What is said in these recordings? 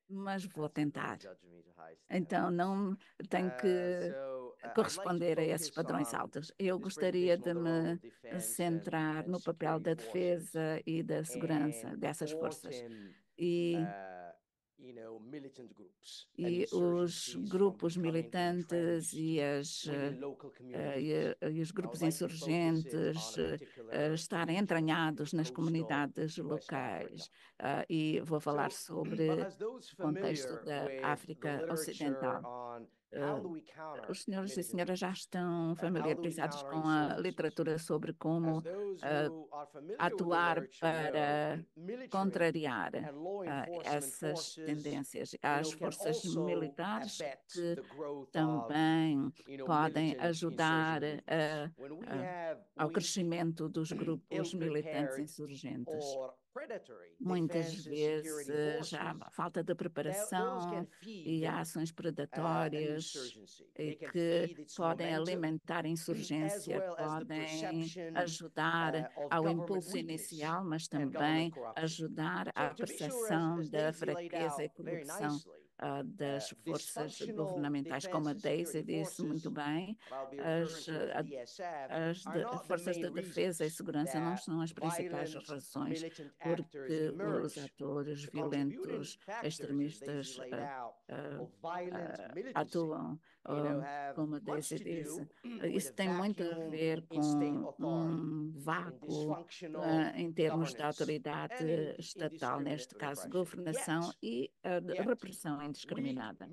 mas vou tentar. Então, não tenho que corresponder a esses padrões altos. Eu gostaria de me centrar no papel da defesa e da segurança dessas forças. E os grupos militantes e os grupos insurgentes estarem entranhados nas comunidades locais. E vou falar sobre o contexto da África Ocidental. Uh, os senhores e senhoras já estão familiarizados com a literatura sobre como atuar para contrariar essas tendências. As forças militares que também podem ajudar ao crescimento dos grupos militantes insurgentes. Muitas vezes há falta de preparação e há ações predatórias e que podem alimentar a insurgência, podem ajudar ao impulso inicial, mas também ajudar à percepção da fraqueza e corrupção das forças governamentais, como a Daisy disse muito bem, as, forças de defesa e segurança não são as principais razões porque os atores violentos, extremistas, atuam, como a Daisy disse. Isso tem muito a ver com um vácuo em termos de autoridade estatal, neste caso, governação e repressão indiscriminada.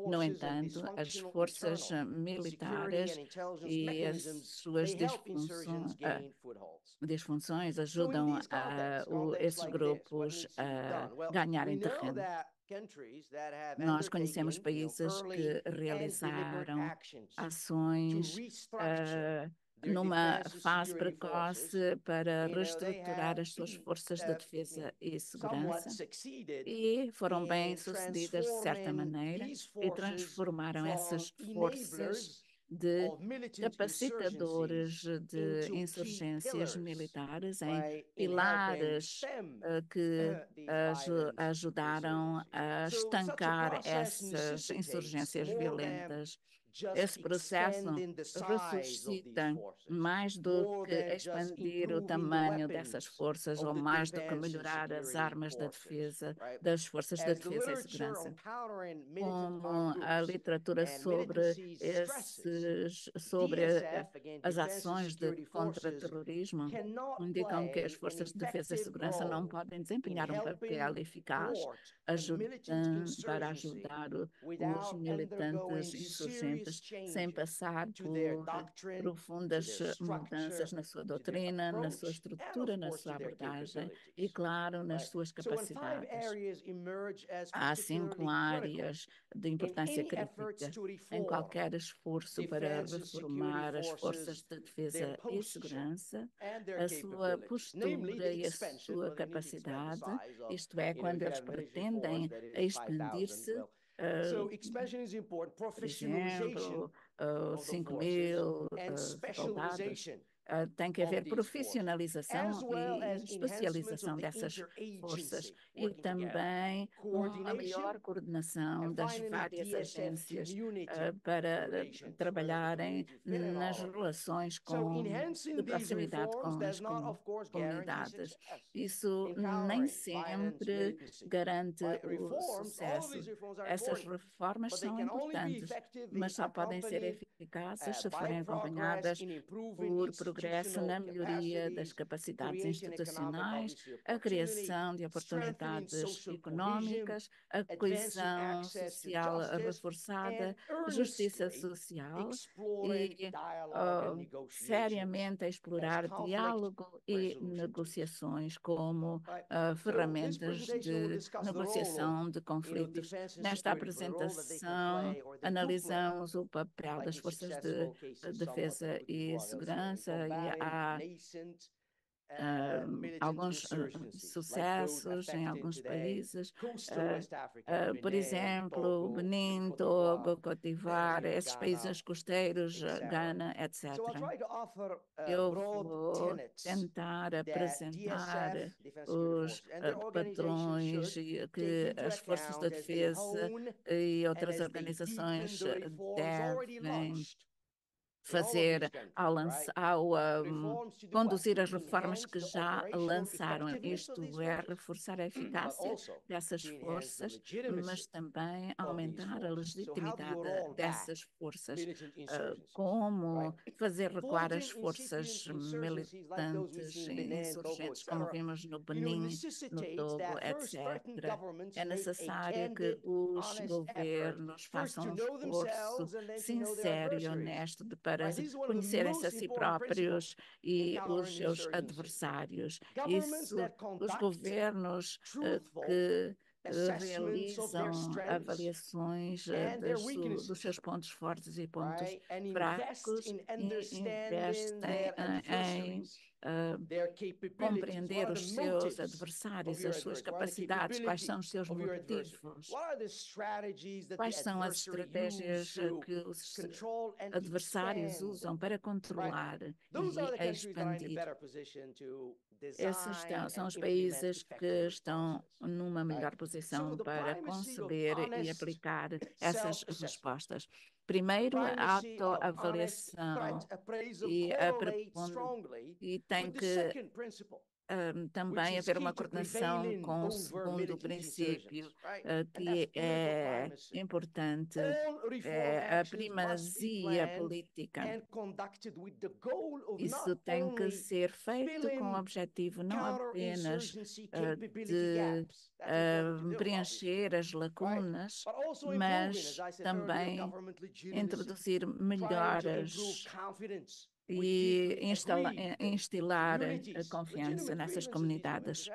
No entanto, as forças militares e as suas disfunções ajudam esses grupos a ganharem terreno. Nós conhecemos países que realizaram ações numa fase precoce para reestruturar as suas forças de defesa e segurança e foram bem-sucedidas de certa maneira e transformaram essas forças de capacitadores de insurgências militares em pilares que ajudaram a estancar essas insurgências violentas. Esse processo ressuscita mais do que expandir o tamanho dessas forças ou mais do que melhorar as armas da defesa, das forças de defesa e segurança. Como a literatura sobre as ações de contra-terrorismo indicam que as forças de defesa e segurança não podem desempenhar um papel eficaz para ajudar os militantes insurgentes sem passar por profundas mudanças na sua doutrina, na sua estrutura, na sua abordagem e, claro, nas suas capacidades. Há 5 áreas de importância crítica em qualquer esforço para reformar as forças de defesa e segurança, a sua postura e a sua capacidade, isto é, quando eles pretendem expandir-se, uh, por exemplo, 5 mil soldados. Tem que haver profissionalização e especialização dessas forças e também uma melhor coordenação das várias agências para trabalharem nas relações de proximidade com as comunidades. Isso nem sempre garante o sucesso. Essas reformas são importantes, mas só podem ser eficazes se forem acompanhadas por progresso na melhoria das capacidades institucionais, a criação de oportunidades económicas, a coesão social reforçada, justiça social e seriamente a explorar diálogo e negociações como ferramentas de negociação de conflitos. Nesta apresentação, analisamos o papel das forças de defesa e segurança e há alguns sucessos em alguns países, por exemplo, Benin, Togo, Côte d'Ivoire, esses países costeiros, Gana, etc. Eu vou tentar apresentar os padrões que as forças de defesa e outras organizações devem fazer ao conduzir as reformas que já lançaram. Isto é reforçar a eficácia dessas forças, mas também aumentar a legitimidade dessas forças. Como fazer recuar as forças militantes e insurgentes, como vimos no Benin, no Togo, etc. É necessário que os governos façam um esforço sincero e honesto para conhecerem-se a si próprios e os seus adversários. Isso, os governos que realizam avaliações dos seus pontos fortes e pontos fracos e investem em compreender os seus adversários, as suas capacidades, quais são os seus motivos, quais são as estratégias que os adversários usam para controlar e expandir. Esses são os países que estão numa melhor posição para conceber e aplicar essas respostas. Primeiro, a autoavaliação e, e tem que também haver uma coordenação com o segundo princípio, que é importante, é a primazia política. Isso tem que ser feito com o objetivo não apenas de preencher as lacunas, mas também introduzir melhoras e instilar a confiança nessas comunidades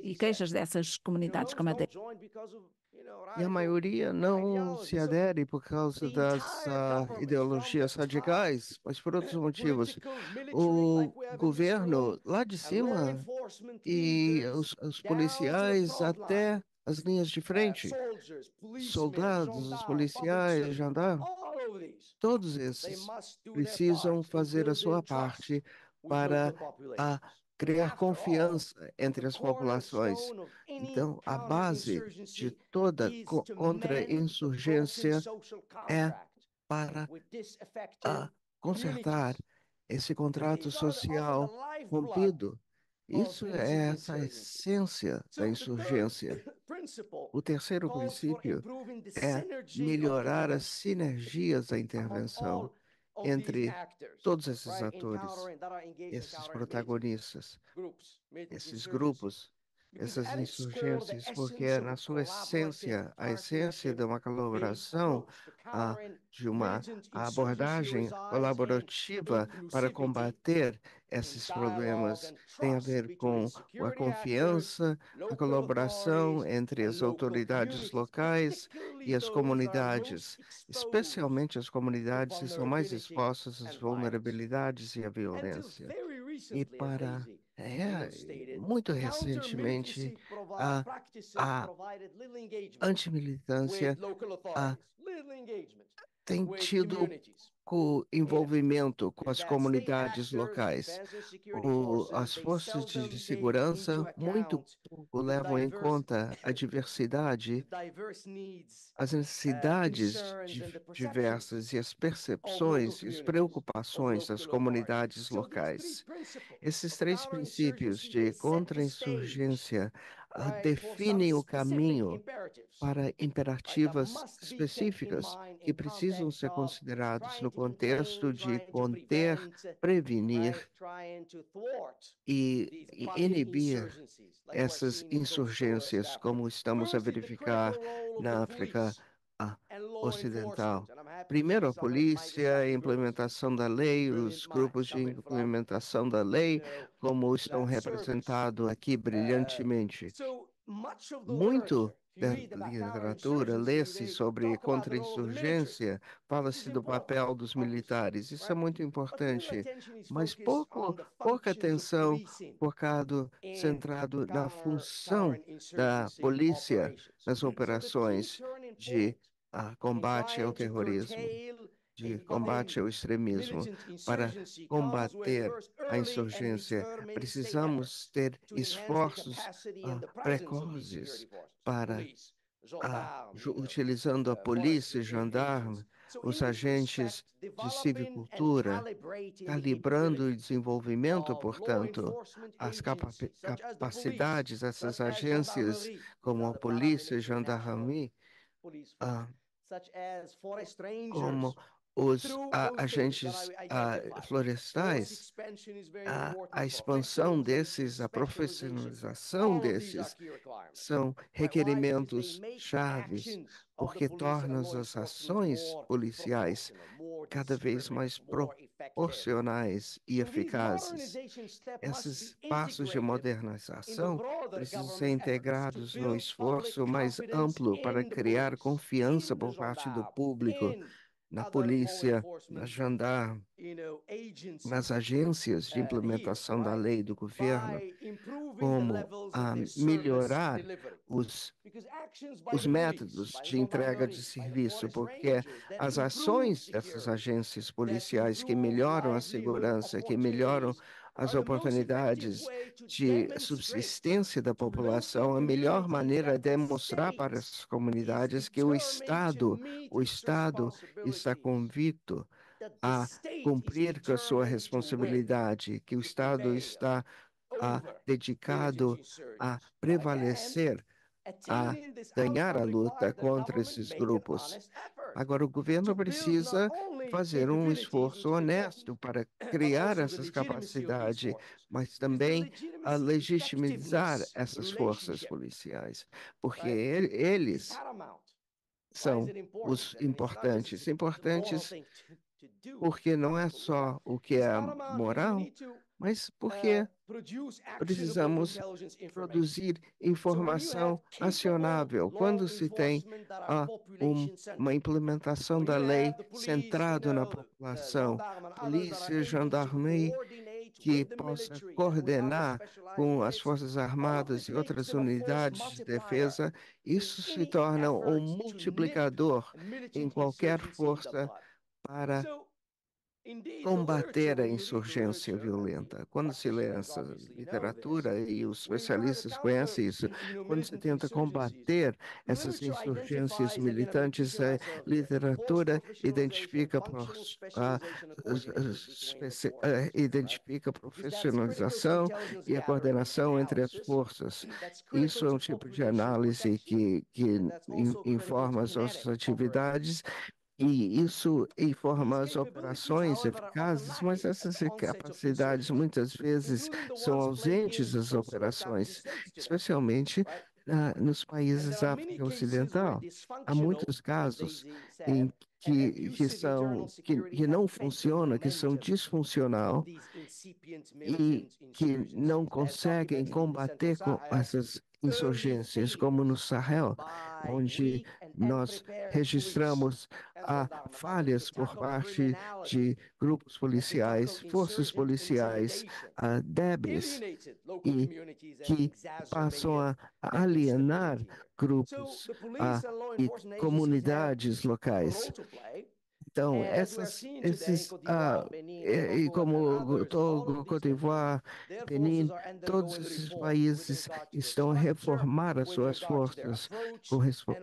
e queixas dessas comunidades como a de... E a maioria não se adere por causa das ideologias radicais, mas por outros motivos. O governo lá de cima e os policiais até as linhas de frente, soldados, os policiais, jandarmas, todos esses precisam fazer a sua parte para criar confiança entre as populações. Então, a base de toda contra-insurgência é para consertar esse contrato social rompido. Isso é essa essência da insurgência. O terceiro princípio é melhorar as sinergias da intervenção entre todos esses atores, esses protagonistas, esses grupos, essas insurgências, porque na sua essência, a essência de uma colaboração, ah, de uma abordagem colaborativa para combater esses problemas, tem a ver com a confiança, a colaboração entre as autoridades locais e as comunidades, especialmente as comunidades que são mais expostas às vulnerabilidades e à violência. E para muito recentemente, a, a antimilitância a, tem tido pouco envolvimento com as comunidades locais. As forças de segurança muito pouco levam em conta a diversidade, as necessidades diversas e as percepções e as preocupações das comunidades locais. Esses três princípios de contra-insurgência definem o caminho para imperativas específicas que precisam ser considerados no contexto de conter, prevenir e inibir essas insurgências, como estamos a verificar na África ah, Ocidental. Primeiro, a polícia, a implementação da lei, os grupos de implementação da lei, como estão representados aqui brilhantemente. Muito da literatura lê-se sobre contra-insurgência, fala-se do papel dos militares. Isso é muito importante, mas pouca atenção centrado na função da polícia nas operações de combate ao terrorismo, de combate ao extremismo. Para combater a insurgência, precisamos ter esforços precoces para, utilizando a polícia, gendarme, os agentes de civicultura, calibrando o desenvolvimento, portanto, as capacidades dessas agências, como a polícia e gendarmerie, ah, como os agentes florestais, a expansão desses, a profissionalização desses, são requerimentos chaves, porque tornam as ações policiais cada vez mais proporcionais e eficazes. Esses passos de modernização precisam ser integrados num esforço mais amplo para criar confiança por parte do público na polícia, na gendarme, nas agências de implementação da lei do governo, como melhorar os os métodos de entrega de serviço, porque as ações dessas agências policiais que melhoram a segurança, que melhoram as oportunidades de subsistência da população, a melhor maneira é demonstrar para as comunidades que o Estado está convicto a cumprir com a sua responsabilidade, que o Estado está dedicado a prevalecer, a ganhar a luta contra esses grupos. Agora, o governo precisa fazer um esforço honesto para criar essas capacidades, mas também a legitimizar essas forças policiais, porque eles são os importantes. Importantes porque não é só o que é moral, mas porque precisamos produzir informação acionável. Quando se tem ah, uma implementação da lei centrada na população, polícia, gendarmerie, que possa coordenar com as Forças Armadas e outras unidades de defesa, isso se torna um multiplicador em qualquer força para combater a insurgência violenta. Quando se lê essa literatura, e os especialistas conhecem isso, quando se tenta combater essas insurgências militantes, a literatura identifica, identifica a profissionalização e a coordenação entre as forças. Isso é um tipo de análise que informa as nossas atividades e isso informa as operações eficazes, mas essas capacidades muitas vezes são ausentes das operações, especialmente nos países da África Ocidental. Há muitos casos em que não funcionam, que são disfuncional e que não conseguem combater com essas insurgências, como no Sahel, onde nós registramos falhas por parte de grupos policiais, forças policiais débeis e que passam a alienar grupos e comunidades locais. Então, e como Togo, Côte d'Ivoire, Benin, todos esses países estão a reformar as suas forças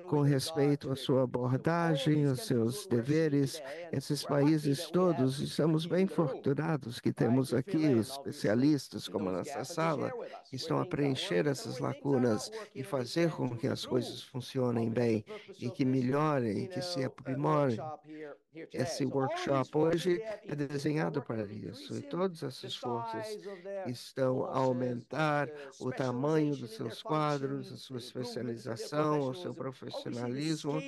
com respeito à sua abordagem, aos seus deveres. Esses países todos, estamos bem afortunados que temos aqui os especialistas, como nessa sala, que estão a preencher essas lacunas e fazer com que as coisas funcionem bem e que melhorem, e que se aprimorem. Esse workshop hoje é desenhado para isso, e todas essas forças estão a aumentar o tamanho dos seus quadros, a sua especialização, o seu profissionalismo,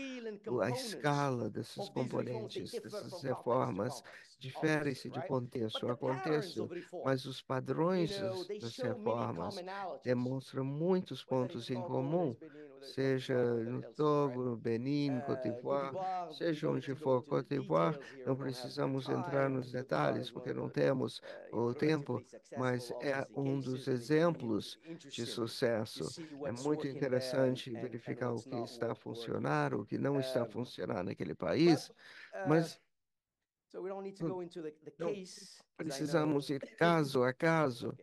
a escala desses componentes, dessas reformas difere-se de contexto a contexto, mas os padrões das reformas demonstram muitos pontos em comum, seja no Togo, no Benin, Côte d'Ivoire, seja onde for Côte d'Ivoire, não precisamos entrar nos detalhes, porque não temos o tempo, mas é um dos exemplos de sucesso. É muito interessante verificar o que está a funcionar, o que não está a funcionar naquele país, mas não precisamos ir caso a caso.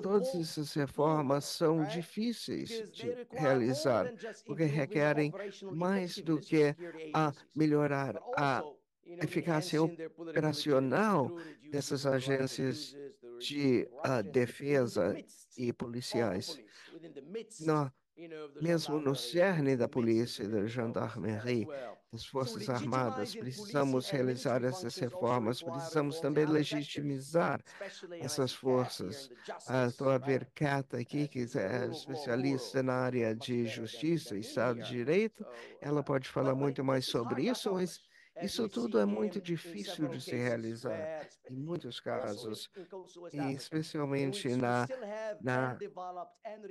Todas essas reformas são difíceis de realizar, porque requerem mais do que a melhorar a eficácia operacional dessas agências de defesa e policiais. Nós mesmo no cerne da polícia e da gendarmerie, das Forças Armadas, precisamos realizar essas reformas, precisamos também legitimizar essas forças. Estou a ver Kat aqui, que é especialista na área de justiça e Estado de Direito. Ela pode falar muito mais sobre isso, mas isso tudo é muito difícil de se realizar em muitos casos, e especialmente na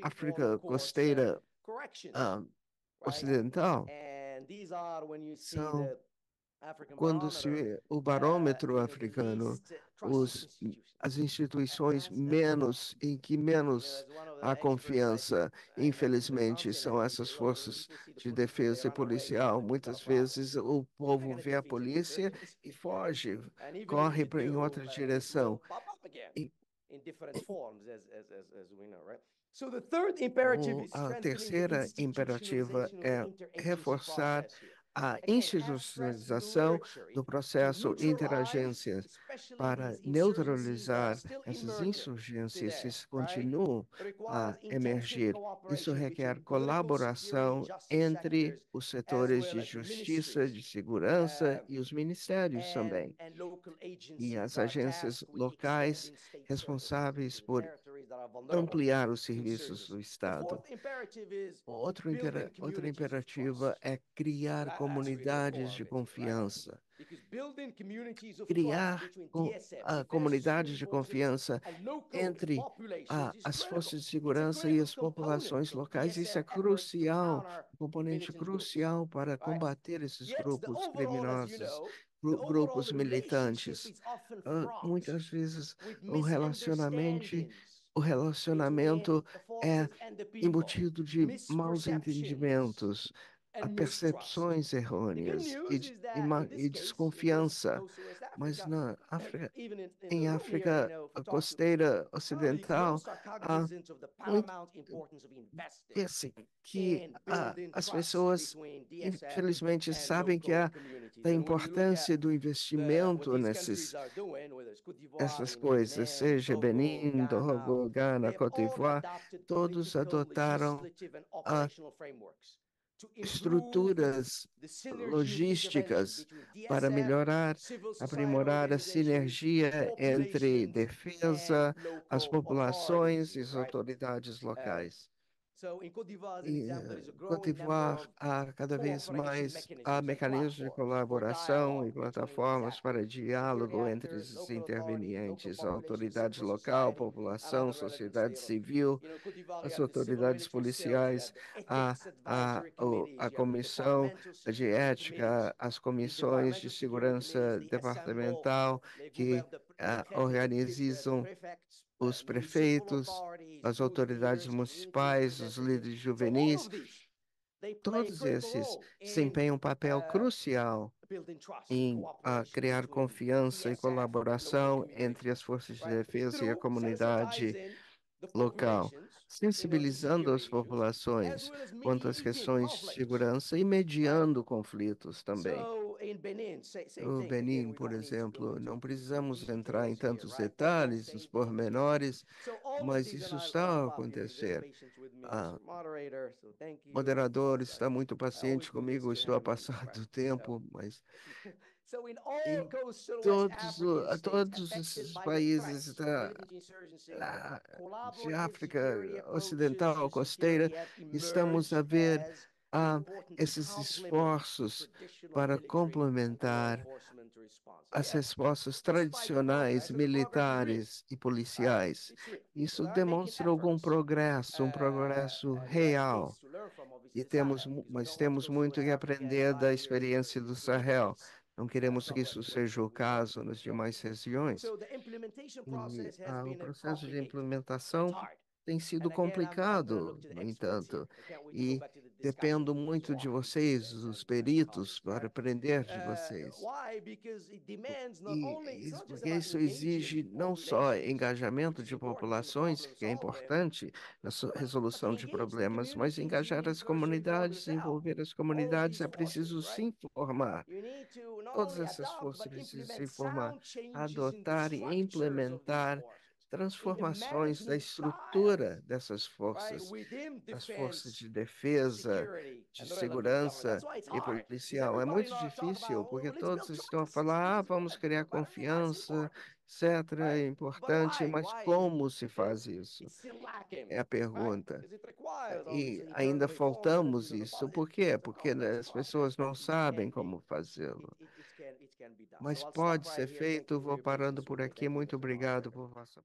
África costeira ah, ocidental, são quando se vê o barômetro africano, os, as instituições menos em que menos há confiança, infelizmente, são essas forças de defesa e policial. Muitas vezes o povo vê a polícia e foge, corre em outra direção. E a terceira imperativa é reforçar a institucionalização do processo interagência para neutralizar essas insurgências que continuam a emergir. Isso requer colaboração entre os setores de justiça, de segurança e os ministérios também, e as agências locais responsáveis por ampliar os serviços do Estado. Outra imperativa é criar comunidades de confiança. Criar comunidades de confiança entre as forças de segurança e as populações locais. Isso é crucial, um componente crucial para combater esses grupos criminosos, grupos militantes. Muitas vezes o relacionamento é embutido de maus entendimentos, a percepções errôneas e desconfiança. Mas em África costeira ocidental, há muito assim, que as pessoas, infelizmente, sabem que há da importância do investimento essas coisas, seja Benin, Togo, Ghana, Côte d'Ivoire, todos adotaram ah, estruturas logísticas para melhorar, aprimorar a sinergia entre defesa, as populações e as autoridades locais. E Côte d'Ivoire há cada vez mais mecanismos de colaboração e plataformas para diálogo entre os intervenientes, a autoridade local, população, sociedade civil, as autoridades policiais, a comissão de ética, as comissões de segurança departamental que organizam os prefeitos, as autoridades municipais, os líderes juvenis. Todos esses desempenham um papel crucial em criar confiança e colaboração entre as forças de defesa e a comunidade local, sensibilizando as populações quanto às questões de segurança e mediando conflitos também. O Benin, por exemplo, não precisamos entrar em tantos detalhes, os pormenores, mas isso está a acontecer. A moderador está muito paciente comigo, estou a passar do tempo, mas em todos esses países de África Ocidental, costeira, estamos a ver há esses esforços para complementar as respostas tradicionais militares e policiais. Isso demonstra algum progresso, um progresso real. Mas temos muito que aprender da experiência do Sahel. Não queremos que isso seja o caso nas demais regiões. E o processo de implementação tem sido complicado, no entanto, e dependo muito de vocês, os peritos, para aprender de vocês. Porque isso exige não só engajamento de populações, que é importante na resolução de problemas, mas engajar as comunidades, envolver as comunidades, é preciso se informar. Todas essas forças precisam se informar, adotar e implementar transformações da estrutura dessas forças, as forças de defesa, de segurança e policial. É muito difícil, porque todos estão a falar, vamos criar confiança, etc. É importante, mas como se faz isso? É a pergunta. E ainda faltamos isso. Por quê? Porque né, as pessoas não sabem como fazê-lo. Mas pode ser feito. Vou parando por aqui. Muito obrigado por vossa